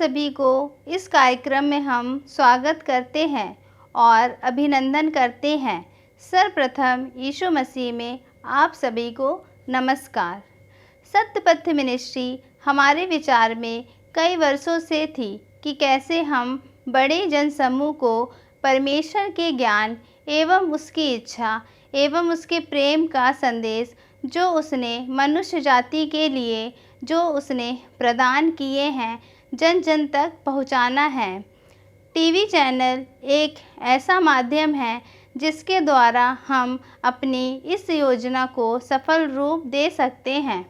सभी को इस कार्यक्रम में हम स्वागत करते हैं और अभिनंदन करते हैं। सर्वप्रथम यीशु मसीह में आप सभी को नमस्कार। सत्यपथ मिनिस्ट्री हमारे विचार में कई वर्षों से थी कि कैसे हम बड़े जनसमूह को परमेश्वर के ज्ञान एवं उसकी इच्छा एवं उसके प्रेम का संदेश जो उसने मनुष्य जाति के लिए जो उसने प्रदान किए हैं जन जन तक पहुंचाना है। टीवी चैनल एक ऐसा माध्यम है जिसके द्वारा हम अपनी इस योजना को सफल रूप दे सकते हैं।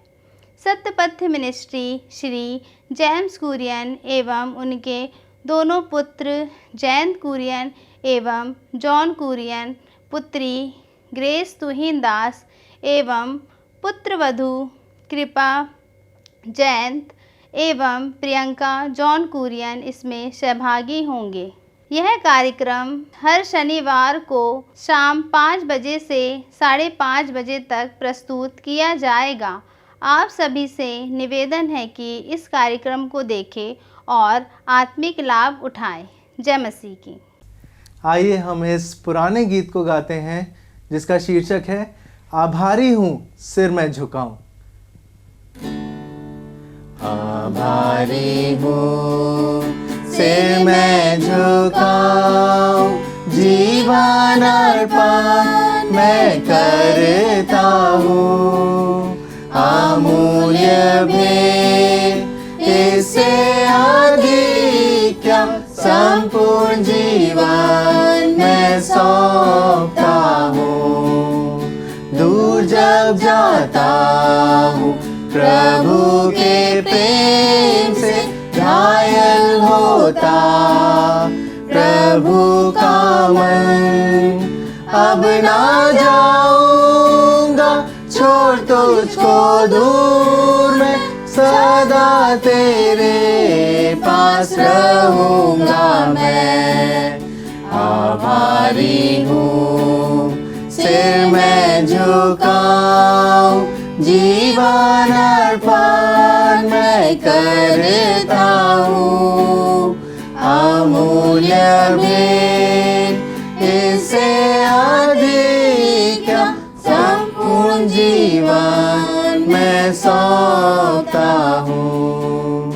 सत्यपथ मिनिस्ट्री श्री जेम्स कुरियन एवं उनके दोनों पुत्र जयंत कुरियन एवं जॉन कुरियन, पुत्री ग्रेस तुहिन दास एवं पुत्रवधू कृपा जयंत एवं प्रियंका जॉन कुरियन इसमें सहभागी होंगे। यह कार्यक्रम हर शनिवार को शाम 5 बजे से 5:30 बजे तक प्रस्तुत किया जाएगा। आप सभी से निवेदन है कि इस कार्यक्रम को देखें और आत्मिक लाभ उठाएं। जय मसीह की। आइए हम इस पुराने गीत को गाते हैं जिसका शीर्षक है आभारी हूँ सिर मैं झुकाऊं। आभारी हूँ सिर मैं झुकाऊं, जीवन अर्पण मैं करता हूँ। अमूल्य भेंट इससे अधिक क्या संपूर्ण जीवन मैं सौंपता हूँ। दूर जब जाता हूँ प्रभु के प्रेम से घायल होता प्रभु का मन। अब ना जाऊंगा छोड़ तुझको दूर, मैं सदा तेरे पास रहूंगा मैं। आभारी हूँ सिर मैं झुकाऊं, जीवन अर्पण मैं करता हूँ। अमूल्य भेंट इससे अधिक क्या संपूर्ण जीवन मैं सौंपता हूँ।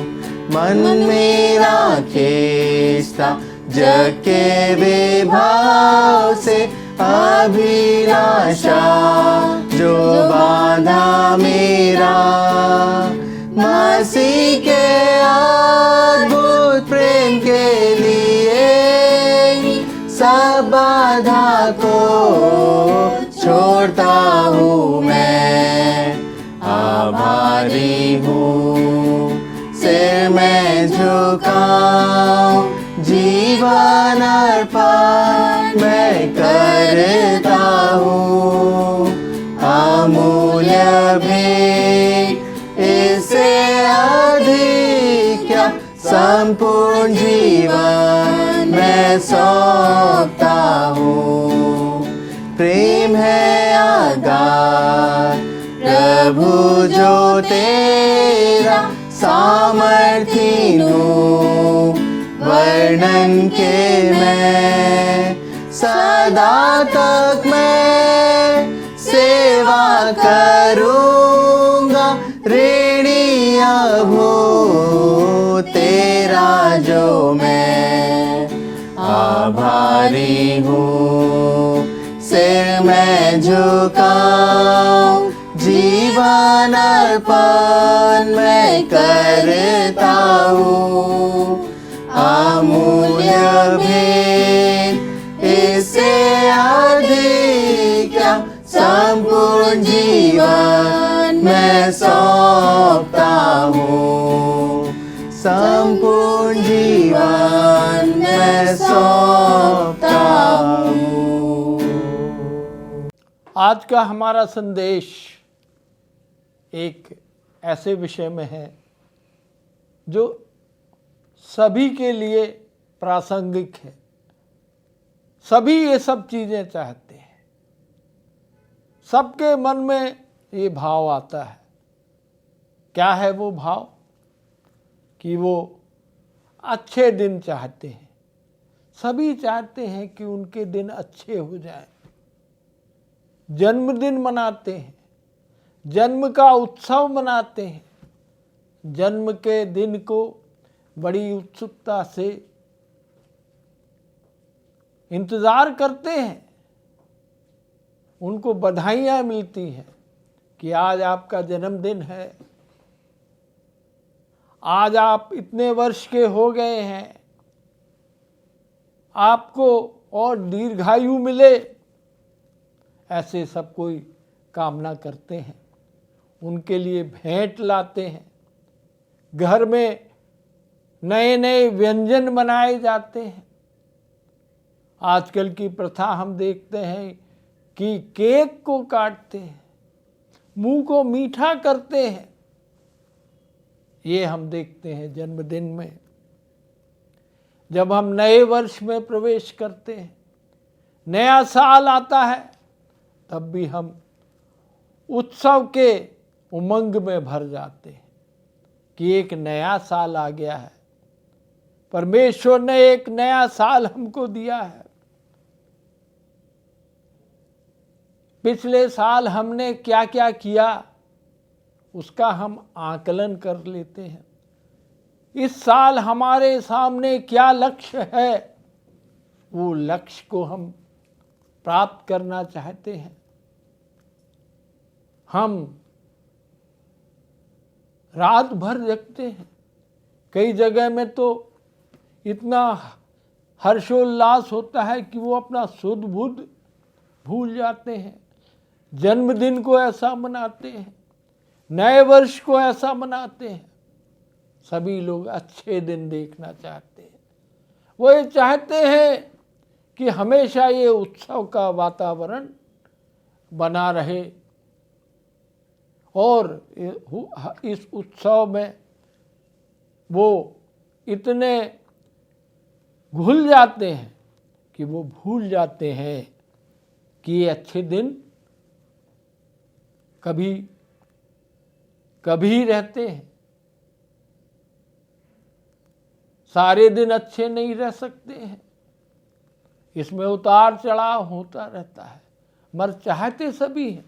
मन मेरा खींचता जग के विभाव से अभिलाषा जो बांधा मेरा, मसीह के अद्भुत प्रेम के लिए सब बाधा को छोड़ता हूँ मैं। आभारी हूँ सिर मैं झुकाऊं, जीवन अर्पण मैं करता हूँ। अमूल्य भेंट इससे अधिक क्या संपूर्ण जीवन मैं सौंपता हूँ। प्रेम है अगाध प्रभु जो तेरा, सामर्थी हूँ वर्णन के मैं। सदा तक मैं सेवा करूँगा, ऋणी अब हूँ तेरा जो मैं। आभारी हूँ सिर मैं झुकाऊं, जीवन अर्पण मैं करता हूँ। अमूल्य भेंट इससे अधिक क्या संपूर्ण जीवन मैं सौंपता हूँ। संपूर्ण जीवन मैं सौंपता हूँ। आज का हमारा संदेश एक ऐसे विषय में है जो सभी के लिए प्रासंगिक है। सभी ये सब चीज़ें चाहते हैं, सबके मन में ये भाव आता है। क्या है वो भाव? कि वो अच्छे दिन चाहते हैं। सभी चाहते हैं कि उनके दिन अच्छे हो जाएं। जन्मदिन मनाते हैं, जन्म का उत्सव मनाते हैं, जन्म के दिन को बड़ी उत्सुकता से इंतज़ार करते हैं। उनको बधाइयाँ मिलती हैं कि आज आपका जन्मदिन है, आज आप इतने वर्ष के हो गए हैं, आपको और दीर्घायु मिले, ऐसे सब कोई कामना करते हैं। उनके लिए भेंट लाते हैं। घर में नए नए व्यंजन बनाए जाते हैं। आजकल की प्रथा हम देखते हैं कि केक को काटते हैं, मुंह को मीठा करते हैं। ये हम देखते हैं जन्मदिन में। जब हम नए वर्ष में प्रवेश करते हैं, नया साल आता है, तब भी हम उत्सव के उमंग में भर जाते हैं कि एक नया साल आ गया है। परमेश्वर ने एक नया साल हमको दिया है। पिछले साल हमने क्या क्या किया, उसका हम आकलन कर लेते हैं। इस साल हमारे सामने क्या लक्ष्य है, वो लक्ष्य को हम प्राप्त करना चाहते हैं। हम रात भर जगते हैं। कई जगह में तो इतना हर्षोल्लास होता है कि वो अपना सुध बुध भूल जाते हैं। जन्मदिन को ऐसा मनाते हैं, नए वर्ष को ऐसा मनाते हैं। सभी लोग अच्छे दिन देखना चाहते हैं। वो ये चाहते हैं कि हमेशा ये उत्सव का वातावरण बना रहे और इस उत्सव में वो इतने घुल जाते हैं कि वो भूल जाते हैं कि ये अच्छे दिन कभी कभी रहते हैं। सारे दिन अच्छे नहीं रह सकते हैं, इसमें उतार चढ़ाव होता रहता है। मगर चाहते सभी हैं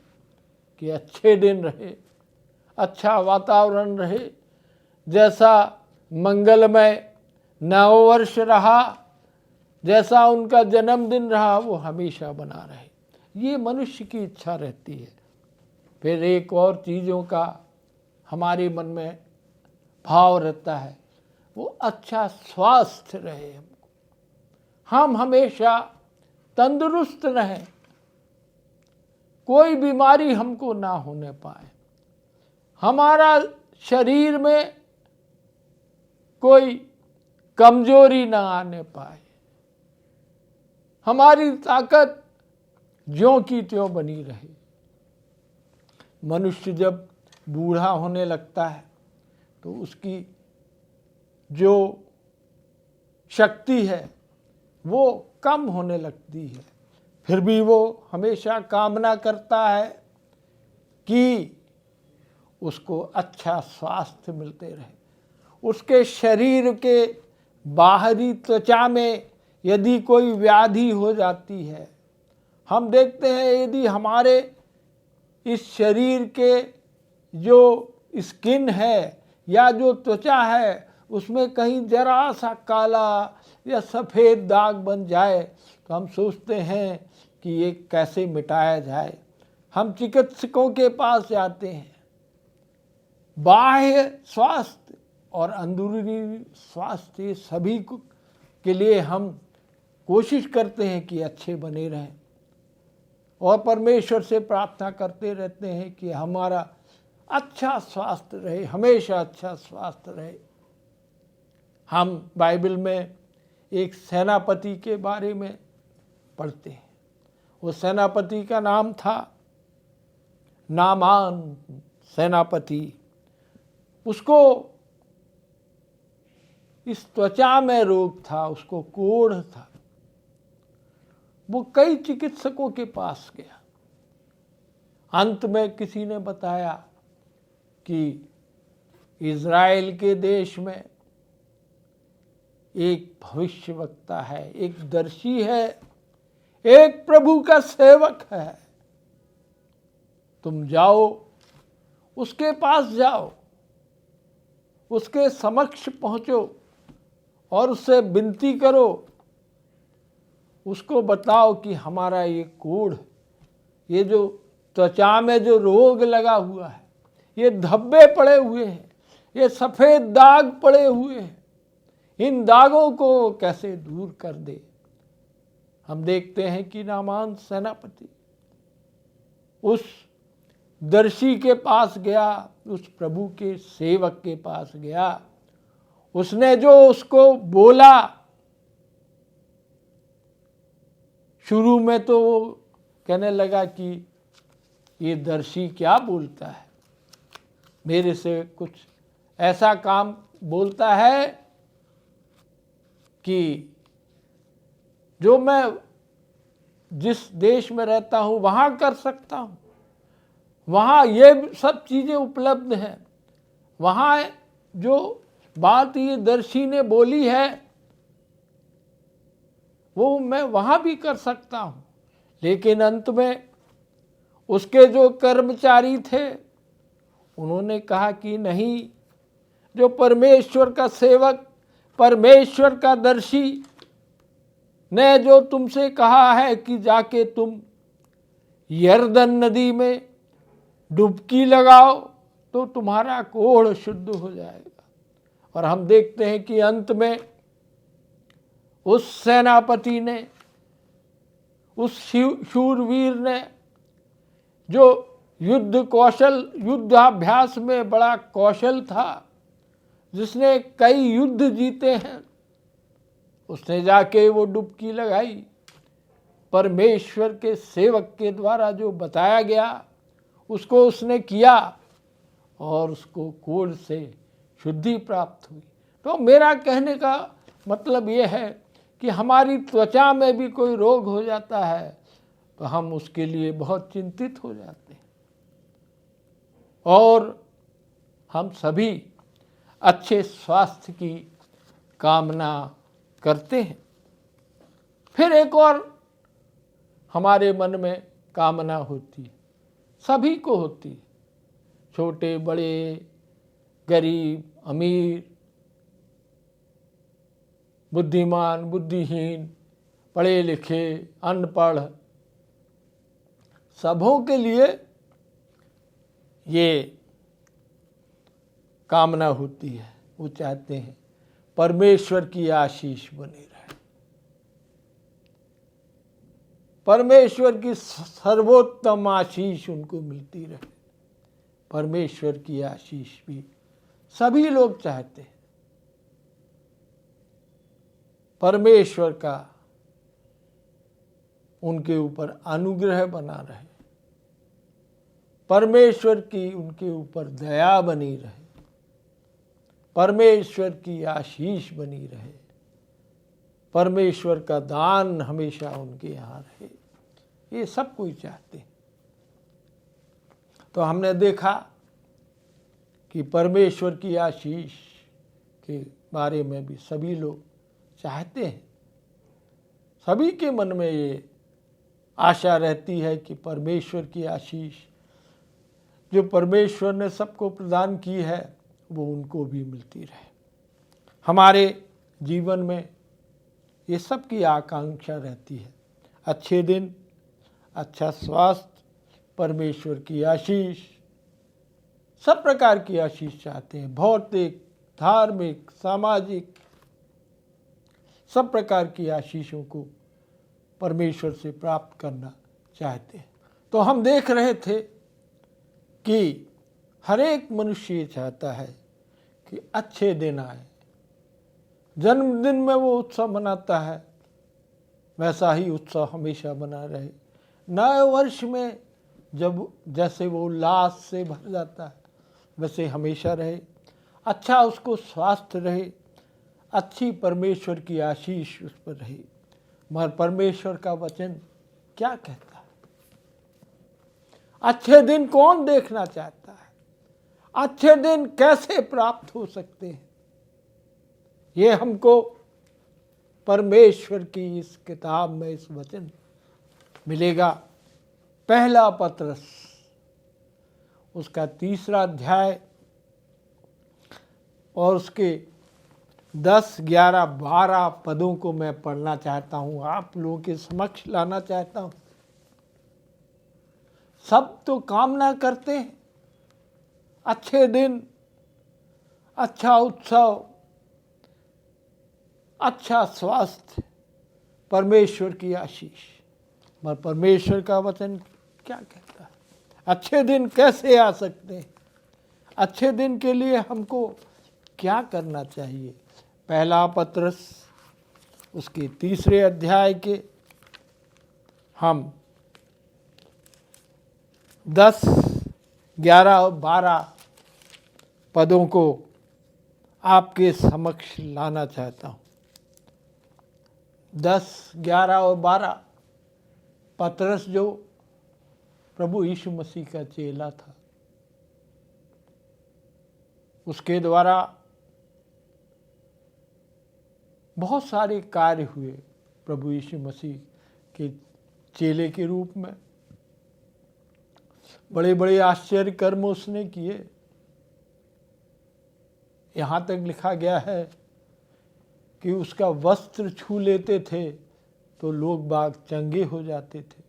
कि अच्छे दिन रहे, अच्छा वातावरण रहे। जैसा मंगलमय नववर्ष रहा, जैसा उनका जन्मदिन रहा, वो हमेशा बना रहे। ये मनुष्य की इच्छा रहती है। फिर एक और चीज़ों का हमारे मन में भाव रहता है, वो अच्छा स्वास्थ्य रहे, हम हमेशा तंदुरुस्त रहें, कोई बीमारी हमको ना होने पाए, हमारा शरीर में कोई कमजोरी ना आने पाए, हमारी ताकत ज्यों की त्यों बनी रहे। मनुष्य जब बूढ़ा होने लगता है तो उसकी जो शक्ति है वो कम होने लगती है। फिर भी वो हमेशा कामना करता है कि उसको अच्छा स्वास्थ्य मिलते रहे। उसके शरीर के बाहरी त्वचा में यदि कोई व्याधि हो जाती है, हम देखते हैं यदि हमारे इस शरीर के जो स्किन है या जो त्वचा है उसमें कहीं जरा सा काला या सफ़ेद दाग बन जाए तो हम सोचते हैं कि ये कैसे मिटाया जाए। हम चिकित्सकों के पास जाते हैं। बाह्य स्वास्थ्य और अंदरूनी स्वास्थ्य सभी के लिए हम कोशिश करते हैं कि अच्छे बने रहें और परमेश्वर से प्रार्थना करते रहते हैं कि हमारा अच्छा स्वास्थ्य रहे, हमेशा अच्छा स्वास्थ्य रहे। हम बाइबल में एक सेनापति के बारे में पढ़ते हैं। वो सेनापति का नाम था नामान सेनापति। उसको इस त्वचा में रोग था, उसको कोढ़ था। वो कई चिकित्सकों के पास गया। अंत में किसी ने बताया कि इज़राइल के देश में एक भविष्यवक्ता है, एक दर्शी है, एक प्रभु का सेवक है। तुम जाओ, उसके पास जाओ, उसके समक्ष पहुंचो और उससे विनती करो, उसको बताओ कि हमारा ये कोढ़, ये जो त्वचा में जो रोग लगा हुआ है, ये धब्बे पड़े हुए हैं, ये सफ़ेद दाग पड़े हुए हैं, इन दागों को कैसे दूर कर दे। हम देखते हैं कि नामान सेनापति उस दर्शी के पास गया, उस प्रभु के सेवक के पास गया। उसने जो उसको बोला, शुरू में तो वो कहने लगा कि ये दर्शी क्या बोलता है, मेरे से कुछ ऐसा काम बोलता है कि जो मैं जिस देश में रहता हूँ वहाँ कर सकता हूँ, वहाँ ये सब चीज़ें उपलब्ध हैं, वहाँ जो बात ये दर्शी ने बोली है वो मैं वहाँ भी कर सकता हूँ। लेकिन अंत में उसके जो कर्मचारी थे उन्होंने कहा कि नहीं, जो परमेश्वर का सेवक, परमेश्वर का दर्शी ने जो तुमसे कहा है कि जाके तुम यरदन नदी में डुबकी लगाओ तो तुम्हारा कोढ़ शुद्ध हो जाएगा। और हम देखते हैं कि अंत में उस सेनापति ने, उस शूरवीर ने जो युद्धाभ्यास में बड़ा कौशल था, जिसने कई युद्ध जीते हैं, उसने जाके वो डुबकी लगाई। परमेश्वर के सेवक के द्वारा जो बताया गया उसको उसने किया और उसको कोढ़ से शुद्धि प्राप्त हुई। तो मेरा कहने का मतलब ये है कि हमारी त्वचा में भी कोई रोग हो जाता है तो हम उसके लिए बहुत चिंतित हो जाते हैं और हम सभी अच्छे स्वास्थ्य की कामना करते हैं। फिर एक और हमारे मन में कामना होती है, सभी को होती है, छोटे बड़े, गरीब अमीर, बुद्धिमान बुद्धिहीन, पढ़े लिखे अनपढ़, सबों के लिए ये कामना होती है। वो चाहते हैं परमेश्वर की आशीष बनी रहे, परमेश्वर की सर्वोत्तम आशीष उनको मिलती रहे। परमेश्वर की आशीष भी सभी लोग चाहते हैं, परमेश्वर का उनके ऊपर अनुग्रह बना रहे, परमेश्वर की उनके ऊपर दया बनी रहे, परमेश्वर की आशीष बनी रहे, परमेश्वर का दान हमेशा उनके यहाँ रहे, ये सब कोई चाहते हैं। तो हमने देखा कि परमेश्वर की आशीष के बारे में भी सभी लोग चाहते हैं। सभी के मन में ये आशा रहती है कि परमेश्वर की आशीष जो परमेश्वर ने सबको प्रदान की है वो उनको भी मिलती रहे। हमारे जीवन में ये सब की आकांक्षा रहती है, अच्छे दिन, अच्छा स्वास्थ्य, परमेश्वर की आशीष, सब प्रकार की आशीष चाहते हैं। भौतिक, धार्मिक, सामाजिक, सब प्रकार की आशीषों को परमेश्वर से प्राप्त करना चाहते हैं। तो हम देख रहे थे कि हर एक मनुष्य ये चाहता है कि अच्छे दिन आए। जन्मदिन में वो उत्सव मनाता है, वैसा ही उत्सव हमेशा बना रहे। नए वर्ष में जब जैसे वो उल्लास से भर जाता है वैसे हमेशा रहे। अच्छा उसको स्वास्थ्य रहे, अच्छी परमेश्वर की आशीष उस पर रहे। मगर परमेश्वर का वचन क्या कहता है? अच्छे दिन कौन देखना चाहता है? अच्छे दिन कैसे प्राप्त हो सकते हैं? ये हमको परमेश्वर की इस किताब में इस वचन मिलेगा। पहला पत्रस उसका 3 अध्याय और उसके 10, 11, 12 पदों को मैं पढ़ना चाहता हूँ, आप लोगों के समक्ष लाना चाहता हूँ। सब तो कामना करते हैं अच्छे दिन, अच्छा उत्सव, अच्छा स्वास्थ्य, परमेश्वर की आशीष। पर परमेश्वर का वचन क्या कहता है? अच्छे दिन कैसे आ सकते हैं? अच्छे दिन के लिए हमको क्या करना चाहिए? पहला पत्रस उसके 3 अध्याय के हम 10, 11 और 12 पदों को आपके समक्ष लाना चाहता हूँ। 10, 11 और 12 पतरस जो प्रभु यीशु मसीह का चेला था, उसके द्वारा बहुत सारे कार्य हुए प्रभु यीशु मसीह के चेले के रूप में। बड़े बड़े आश्चर्य कर्म उसने किए। यहाँ तक लिखा गया है कि उसका वस्त्र छू लेते थे तो लोग बाग चंगे हो जाते थे।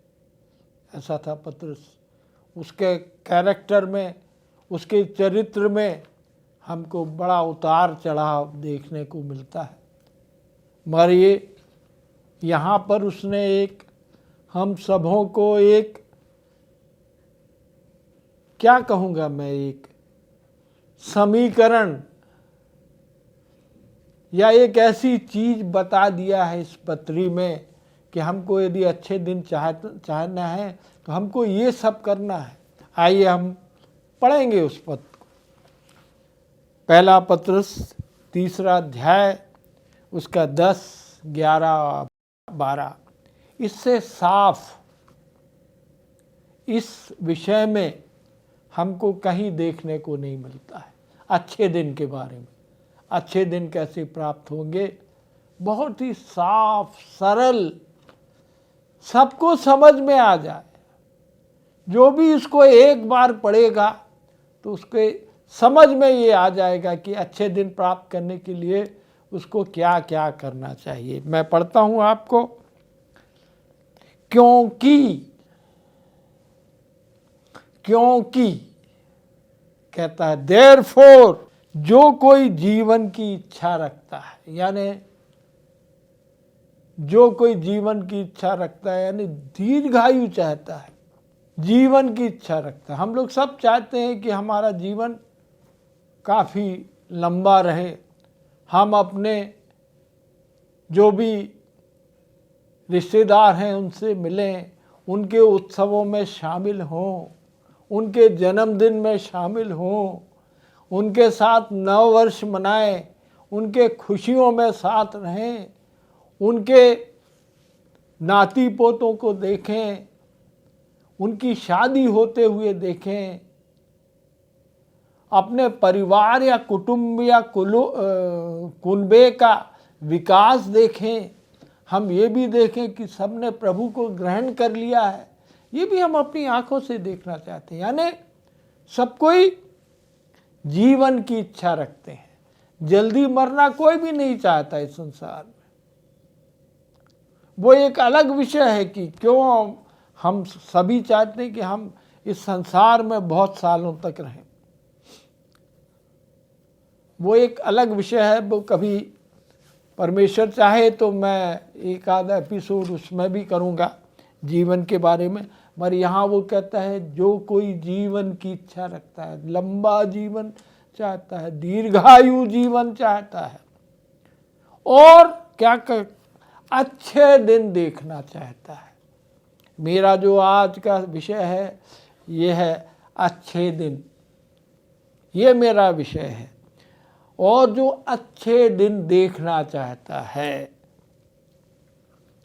ऐसा था पतरस। उसके कैरेक्टर में, उसके चरित्र में हमको बड़ा उतार चढ़ाव देखने को मिलता है। मगर ये यहाँ पर उसने एक हम सबों को एक, क्या कहूँगा मैं, एक समीकरण या एक ऐसी चीज बता दिया है इस पत्री में कि हमको यदि अच्छे दिन चाहना है तो हमको ये सब करना है। आइए हम पढ़ेंगे उस पद को। पहला पत्रस 3 अध्याय उसका 10, 11, 12। इससे साफ इस विषय में हमको कहीं देखने को नहीं मिलता है। अच्छे दिन के बारे में, अच्छे दिन कैसे प्राप्त होंगे, बहुत ही साफ सरल, सबको समझ में आ जाए। जो भी इसको एक बार पढ़ेगा तो उसके समझ में ये आ जाएगा कि अच्छे दिन प्राप्त करने के लिए उसको क्या क्या करना चाहिए। मैं पढ़ता हूँ आपको। क्योंकि कहता है देयरफॉर, जो कोई जीवन की इच्छा रखता है, यानी जो कोई जीवन की इच्छा रखता है, यानी दीर्घायु चाहता है, जीवन की इच्छा रखता है। हम लोग सब चाहते हैं कि हमारा जीवन काफ़ी लंबा रहे, हम अपने जो भी रिश्तेदार हैं उनसे मिलें, उनके उत्सवों में शामिल हों, उनके जन्मदिन में शामिल हों, उनके साथ नव वर्ष मनाएं, उनके खुशियों में साथ रहें, उनके नाती पोतों को देखें, उनकी शादी होते हुए देखें, अपने परिवार या कुटुंब या कुनबे का विकास देखें। हम ये भी देखें कि सबने प्रभु को ग्रहण कर लिया है, ये भी हम अपनी आंखों से देखना चाहते हैं। यानी सब कोई जीवन की इच्छा रखते हैं, जल्दी मरना कोई भी नहीं चाहता इस संसार में। वो एक अलग विषय है कि क्यों हम सभी चाहते हैं कि हम इस संसार में बहुत सालों तक रहें। वो एक अलग विषय है। वो कभी परमेश्वर चाहे तो मैं एक आधा एपिसोड उसमें भी करूँगा जीवन के बारे में। मगर यहाँ वो कहता है जो कोई जीवन की इच्छा रखता है, लंबा जीवन चाहता है, दीर्घायु जीवन चाहता है, और क्या कर अच्छे दिन देखना चाहता है। मेरा जो आज का विषय है ये है अच्छे दिन, ये मेरा विषय है। और जो अच्छे दिन देखना चाहता है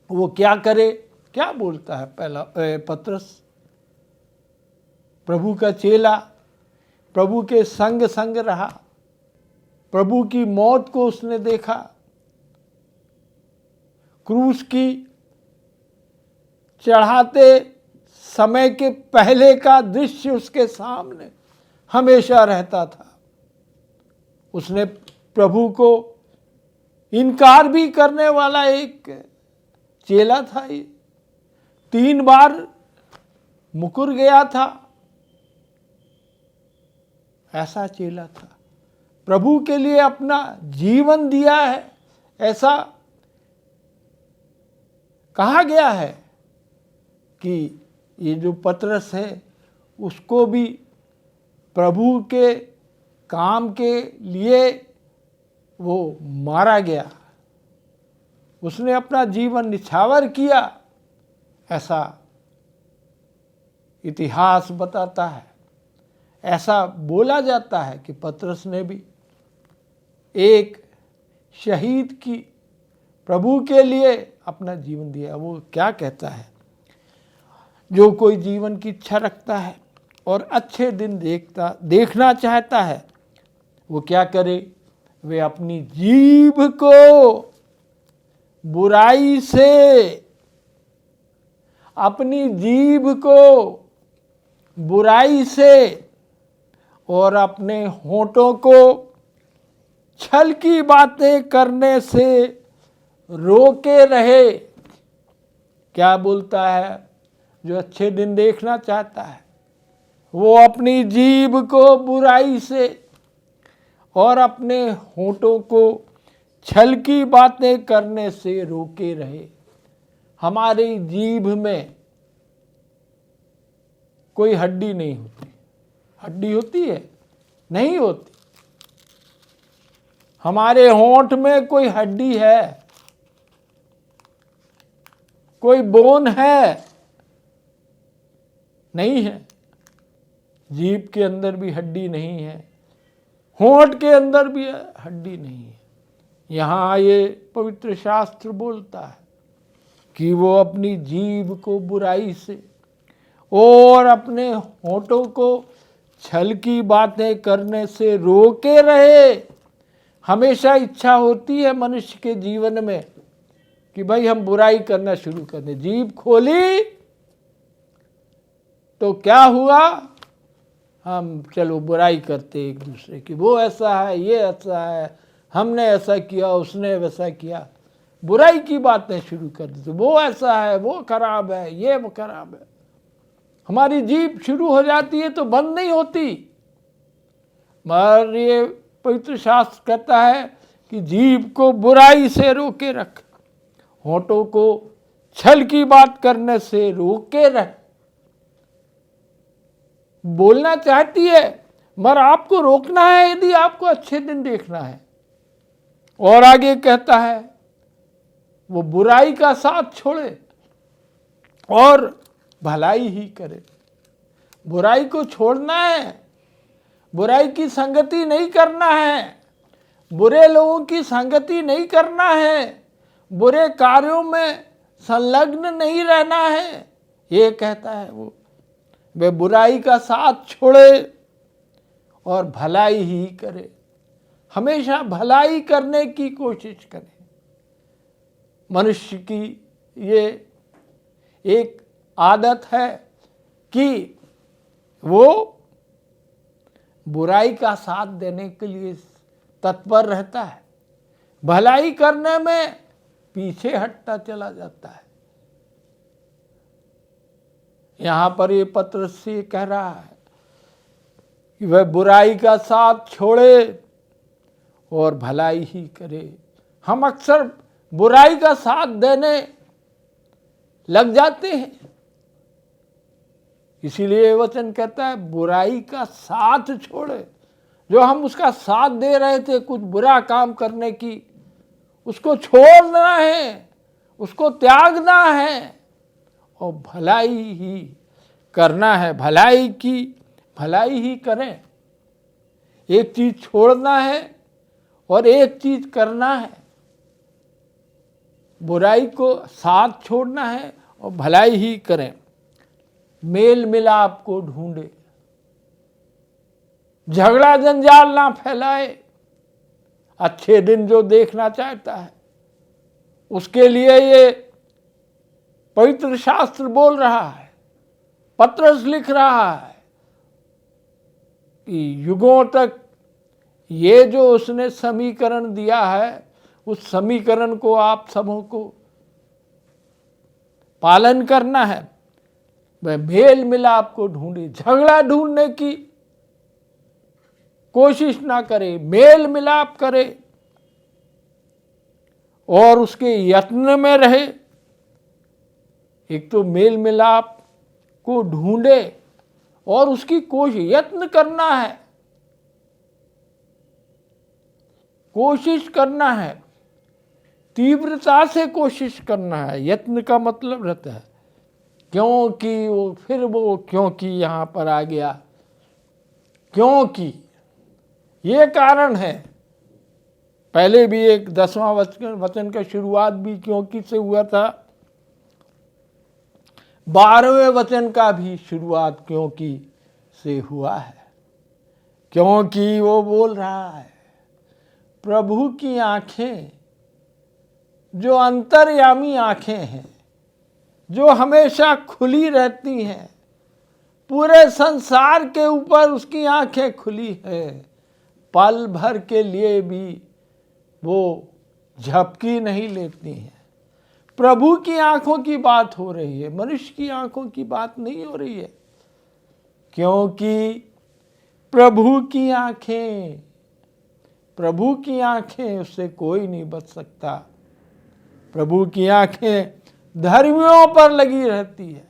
वो क्या करे? क्या बोलता है पहला पत्रस? प्रभु का चेला, प्रभु के संग संग रहा, प्रभु की मौत को उसने देखा, क्रूस की चढ़ाते समय के पहले का दृश्य उसके सामने हमेशा रहता था। उसने प्रभु को इनकार भी करने वाला एक चेला था। ये 3 बार मुकर गया था, ऐसा चेला था। प्रभु के लिए अपना जीवन दिया है, ऐसा कहा गया है कि ये जो पतरस है उसको भी प्रभु के काम के लिए वो मारा गया, उसने अपना जीवन निछावर किया, ऐसा इतिहास बताता है। ऐसा बोला जाता है कि पतरस ने भी एक शहीद की प्रभु के लिए अपना जीवन दिया। वो क्या कहता है, जो कोई जीवन की इच्छा रखता है और अच्छे दिन देखना चाहता है, वो क्या करे, वे अपनी जीभ को बुराई से, अपनी जीभ को बुराई से और अपने होठों को छल की बातें करने से रोके रहे। क्या बोलता है, जो अच्छे दिन देखना चाहता है वो अपनी जीभ को बुराई से और अपने होठों को छल की बातें करने से रोके रहे। हमारी जीभ में कोई हड्डी नहीं होती। हड्डी होती है? नहीं होती। हमारे होंठ में कोई हड्डी है? कोई बोन है? नहीं है। जीभ के अंदर भी हड्डी नहीं है, होंठ के अंदर भी हड्डी नहीं है। यहाँ ये पवित्र शास्त्र बोलता है कि वो अपनी जीभ को बुराई से और अपने होठों को छल की बातें करने से रोके रहे। हमेशा इच्छा होती है मनुष्य के जीवन में कि भाई हम बुराई करना शुरू कर दें। जीभ खोली तो क्या हुआ, हम चलो बुराई करते एक दूसरे की, वो ऐसा है, ये ऐसा है, हमने ऐसा किया, उसने वैसा किया, बुराई की बातें शुरू कर देते। वो ऐसा है, वो खराब है, ये वो खराब है। हमारी जीभ शुरू हो जाती है तो बंद नहीं होती। मगर ये पवित्र शास्त्र कहता है कि जीभ को बुराई से रोके रख, होठों को छल की बात करने से रोके रख। बोलना चाहती है मगर आपको रोकना है यदि आपको अच्छे दिन देखना है। और आगे कहता है वो बुराई का साथ छोड़े और भलाई ही करे। बुराई को छोड़ना है, बुराई की संगति नहीं करना है, बुरे लोगों की संगति नहीं करना है, बुरे कार्यों में संलग्न नहीं रहना है। ये कहता है वो, वे बुराई का साथ छोड़े और भलाई ही करे। हमेशा भलाई करने की कोशिश करें। मनुष्य की ये एक आदत है कि वो बुराई का साथ देने के लिए तत्पर रहता है, भलाई करने में पीछे हटता चला जाता है। यहाँ पर ये पत्र से कह रहा है कि वह बुराई का साथ छोड़े और भलाई ही करे। हम अक्सर बुराई का साथ देने लग जाते हैं। इसीलिए वचन कहता है बुराई का साथ छोड़े। जो हम उसका साथ दे रहे थे कुछ बुरा काम करने की, उसको छोड़ना है, उसको त्यागना है और भलाई ही करना है। भलाई ही करें। एक चीज छोड़ना है और एक चीज करना है। बुराई को साथ छोड़ना है और भलाई ही करें। मेल मिलाप को ढूंढे, झगड़ा जंजाल ना फैलाए। अच्छे दिन जो देखना चाहता है उसके लिए ये पवित्र शास्त्र बोल रहा है, पत्रस लिख रहा है कि युगों तक ये जो उसने समीकरण दिया है, उस समीकरण को आप सबों को पालन करना है। वह मेल मिलाप को ढूंढे, झगड़ा ढूंढने की कोशिश ना करे, मेल मिलाप करे और उसके यत्न में रहे। एक तो मेल मिलाप को ढूंढे और उसकी कोशिश, यत्न करना है, कोशिश करना है, तीव्रता से कोशिश करना है। यत्न का मतलब रहता है क्योंकि वो क्योंकि यहाँ पर आ गया, क्योंकि ये कारण है। पहले भी एक 10वां वचन का शुरुआत भी क्योंकि से हुआ था, 12वें वचन का भी शुरुआत क्योंकि से हुआ है। क्योंकि वो बोल रहा है प्रभु की आंखें जो अंतर्यामी आंखें हैं, जो हमेशा खुली रहती हैं, पूरे संसार के ऊपर उसकी आंखें खुली हैं, पल भर के लिए भी वो झपकी नहीं लेती हैं। प्रभु की आंखों की बात हो रही है, मनुष्य की आंखों की बात नहीं हो रही है। क्योंकि प्रभु की आंखें उससे कोई नहीं बच सकता। प्रभु की आंखें धर्मियों पर लगी रहती है।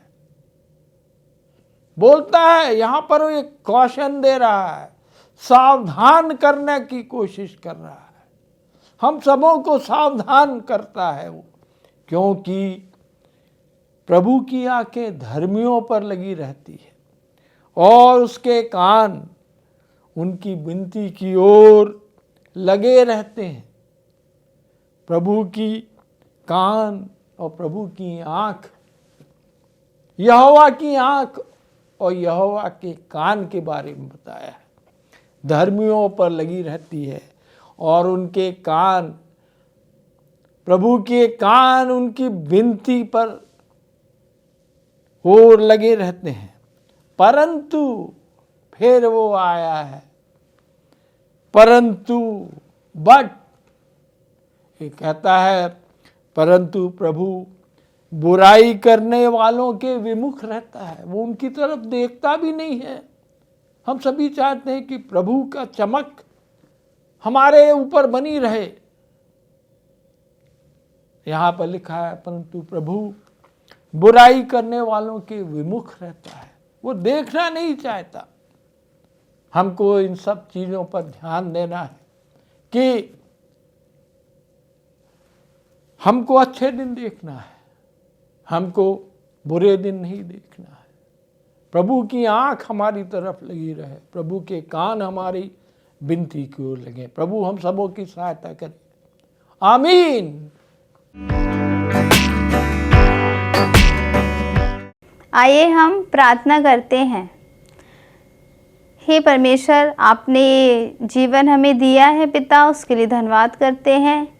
बोलता है यहां पर वो एक कौशन दे रहा है, सावधान करने की कोशिश कर रहा है, हम सबों को सावधान करता है वो। क्योंकि प्रभु की आंखें धर्मियों पर लगी रहती है और उसके कान उनकी विनती की ओर लगे रहते हैं। प्रभु की कान और प्रभु की आंख, यहोवा की आंख और यहोवा के कान के बारे में बताया है। धर्मियों पर लगी रहती है और उनके कान, प्रभु के कान उनकी विनती पर और लगे रहते हैं। परंतु फिर वो आया है, परंतु बट ये कहता है परंतु प्रभु बुराई करने वालों के विमुख रहता है, वो उनकी तरफ देखता भी नहीं है। हम सभी चाहते हैं कि प्रभु का चमक हमारे ऊपर बनी रहे। यहाँ पर लिखा है परंतु प्रभु बुराई करने वालों के विमुख रहता है, वो देखना नहीं चाहता। हमको इन सब चीज़ों पर ध्यान देना है कि हमको अच्छे दिन देखना है, हमको बुरे दिन नहीं देखना है। प्रभु की आंख हमारी तरफ लगी रहे, प्रभु के कान हमारी विनती की ओर लगे। प्रभु हम सबों की सहायता करे, आमीन। आइए हम प्रार्थना करते हैं। हे परमेश्वर, आपने जीवन हमें दिया है पिता, उसके लिए धन्यवाद करते हैं।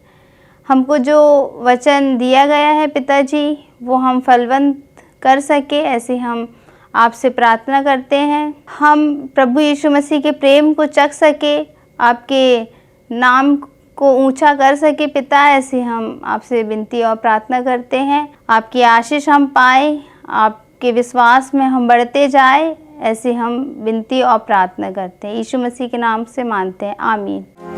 हमको जो वचन दिया गया है पिताजी, वो हम फलवंत कर सके, ऐसे हम आपसे प्रार्थना करते हैं। हम प्रभु यीशु मसीह के प्रेम को चख सके, आपके नाम को ऊंचा कर सके पिता, ऐसे हम आपसे विनती और प्रार्थना करते हैं। आपकी आशीष हम पाएँ, आपके विश्वास में हम बढ़ते जाए, ऐसे हम विनती और प्रार्थना करते हैं। यीशु मसीह के नाम से मांगते हैं, आमीन।